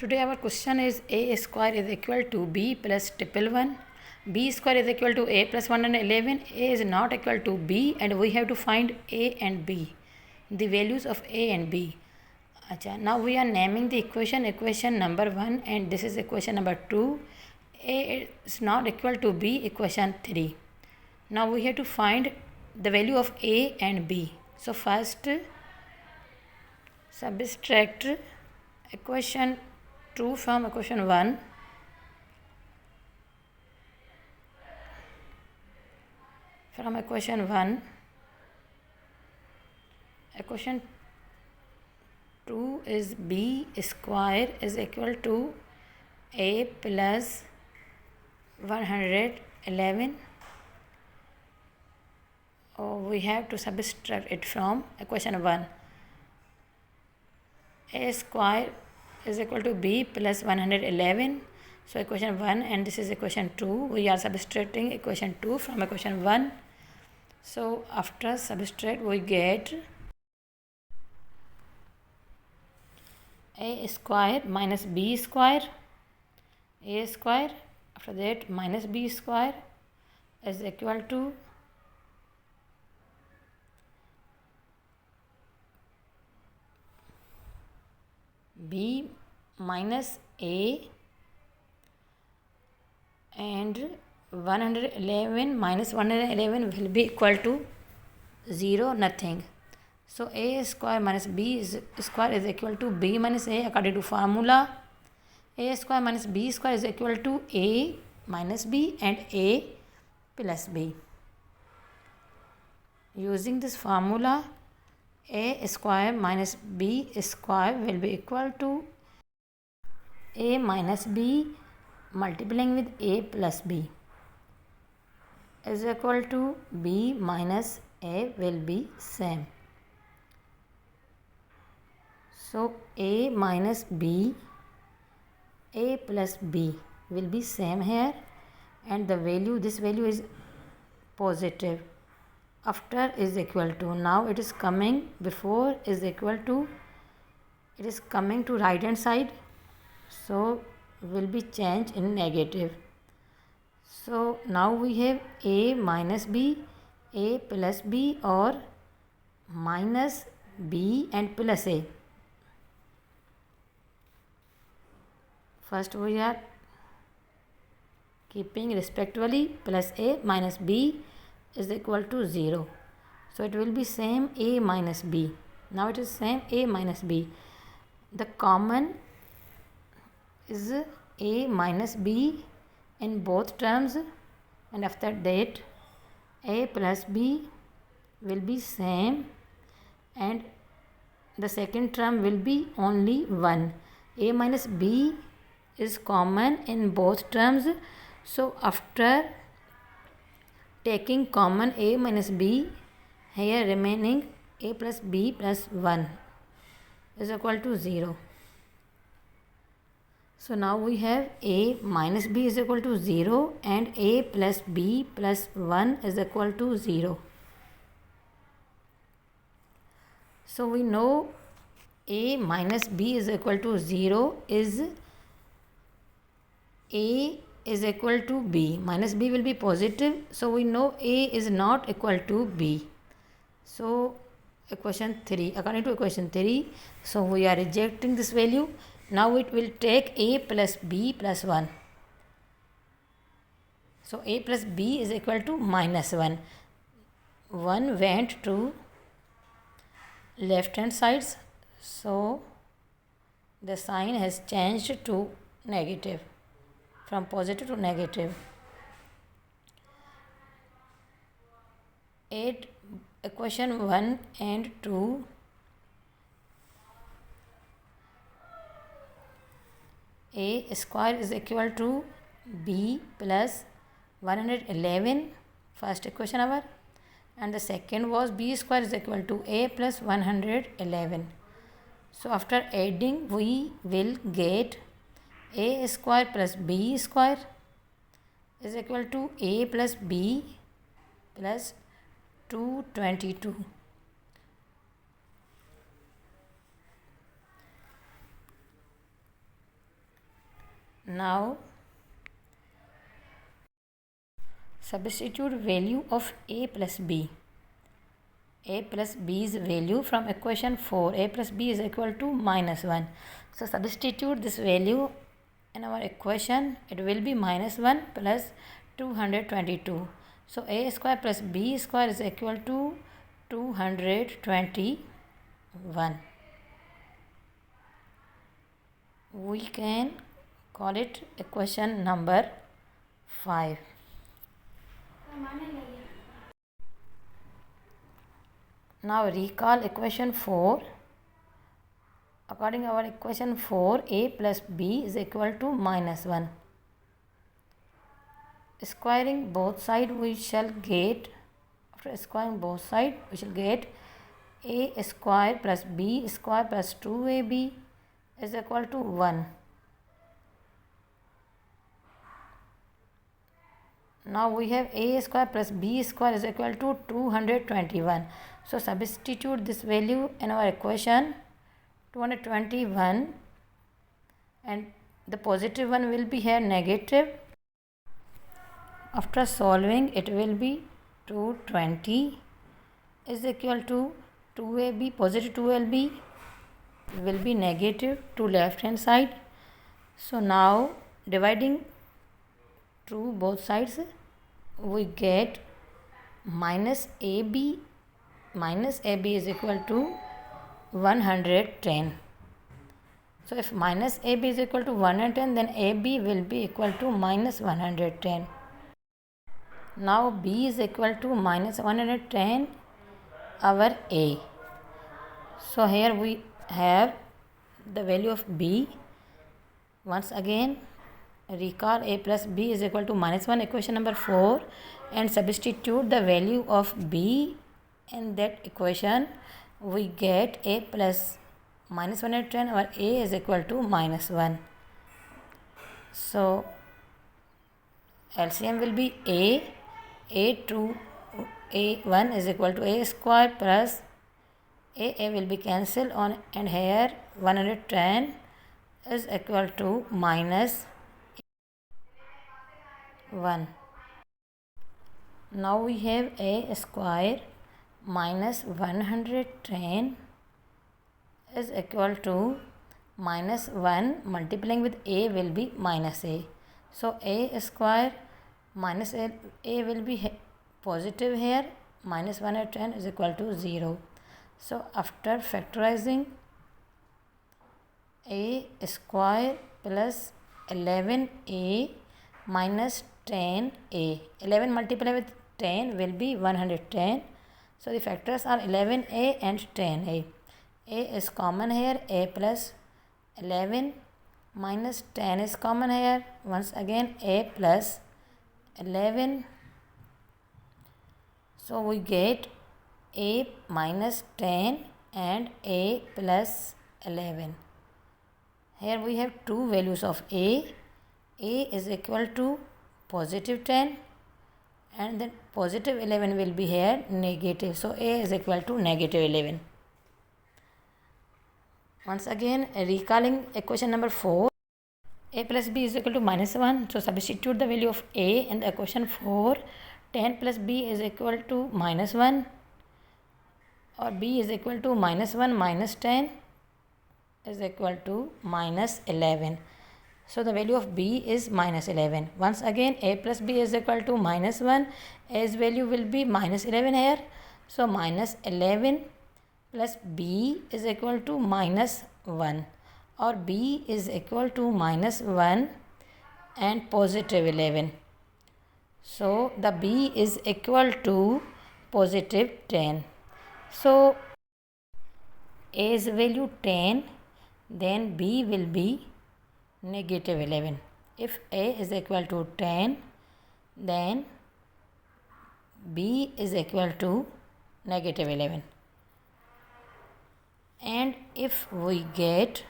Today our question is a square is equal to b plus triple 1. B square is equal to a plus 111. A is not equal to b and we have to find a and b. The values of a and b. Now we are naming the equation number 1 and this is equation number 2. A is not equal to b, equation 3. Now we have to find the value of a and b. So first subtract equation 2 from equation 1. From equation 1, equation 2 is b square is equal to a plus 111. We have to subtract it from equation 1. A square is equal to b plus 111. So equation 1 and this is equation 2. We are subtracting equation 2 from equation 1. So after subtract we get a square minus b square. A square after that minus b square is equal to b minus a and 111 minus 111 will be equal to 0, nothing. So a square minus b square is equal to b minus a according to formula. A square minus b square is equal to a minus b and a plus b. Using this formula, a square minus b square will be equal to a minus b multiplying with a plus b is equal to b minus a will be same. So a minus b, a plus b will be same here and the value, this value is positive. After is equal to, now it is coming, before is equal to, it is coming to right hand side, so will be changed in negative. So now we have a minus b, a plus b or minus b and plus a. First we are keeping respectively plus a minus b is equal to 0. So it will be same a minus b. Now it is same a minus b. The common is a minus b in both terms and after that a plus b will be same and the second term will be only 1. A minus b is common in both terms. So after taking common a minus b, here remaining a plus b plus 1 is equal to 0. So now we have a minus b is equal to 0 and a plus b plus 1 is equal to 0. So we know a minus b is equal to 0 is a is equal to b. Minus b will be positive. So we know a is not equal to b. So equation 3, according to equation 3, so we are rejecting this value. Now it will take a plus b plus 1. So a plus b is equal to minus 1. 1 went to left hand sides. So the sign has changed to negative, from positive to negative. Add equation 1 and 2. A square is equal to b plus 111, first equation our, and the second was b square is equal to a plus 111. So after adding we will get a square plus b square is equal to a plus b plus 222. Now substitute value of a plus b. A plus b's value from equation 4. A plus b is equal to minus 1. So substitute this value in our equation. It will be minus 1 plus 222. So a square plus b square is equal to 221. We can call it equation number 5. Now recall equation 4. According to our equation 4, a plus b is equal to minus 1. Squaring both sides, we shall get, after squaring both sides, we shall get a square plus b square plus 2ab is equal to 1. Now we have a square plus b square is equal to 221. So substitute this value in our equation 221, and the positive one will be here negative. After solving, it will be 220 is equal to 2ab, positive 2ab will be negative to left hand side. So now dividing through both sides, we get minus ab is equal to 110. So if minus ab is equal to 110, then ab will be equal to minus 110. Now b is equal to minus 110, our a. So here we have the value of b. Once again, recall a plus b is equal to minus 1, equation number 4, and substitute the value of b in that equation. We get a plus minus 110, or a is equal to minus 1. So LCM will be a1 is equal to a square plus a will be cancelled on, and here 110 is equal to minus 1. Now we have a square minus 110 is equal to minus 1, multiplying with a will be minus a. So a square minus a will be positive here, minus 110 is equal to 0. So after factorizing, a square plus 11a minus 10a, 11 multiplied with 10 will be 110. So the factors are 11a and 10a. A is common here, a plus 11 minus 10 is common here. Once again, a plus 11. So we get a minus 10 and a plus 11. Here we have two values of a. A is equal to positive 10, and then positive 11 will be here negative. So a is equal to negative 11. Once again, recalling equation number 4, a plus b is equal to minus 1. So substitute the value of a in the equation 4. 10 plus b is equal to minus 1, or b is equal to minus 1 minus 10 is equal to minus 11. So the value of b is minus 11. Once again, a plus b is equal to minus 1. A's value will be minus 11 here. So minus 11 plus b is equal to minus 1, or b is equal to minus 1 and positive 11. So the b is equal to positive 10. So a's value 10, then b will be negative 11. If a is equal to 10, then b is equal to negative 11. And if we get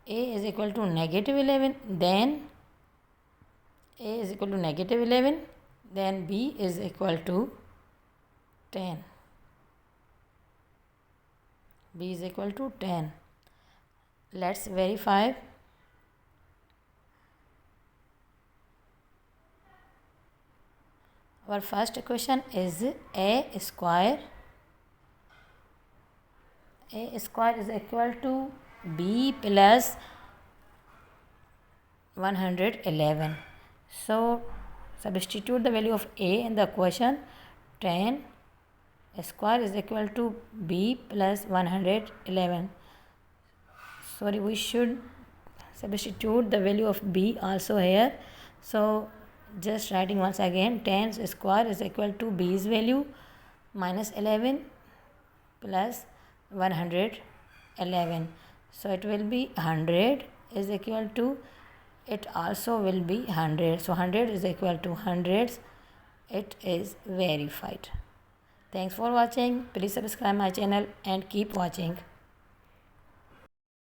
a is equal to negative 11, then a is equal to negative 11, then b is equal to 10. B is equal to 10. Let's verify. Our first equation is a square is equal to b plus 111. So substitute the value of a in the equation. 10 square is equal to b plus 111. Sorry, we should substitute the value of b also here. So just writing once again, 10 square is equal to b's value minus 11 plus 111. So it will be 100 is equal to, it also will be 100. So 100 is equal to hundreds. It is verified. Thanks for watching. Please subscribe my channel and keep watching.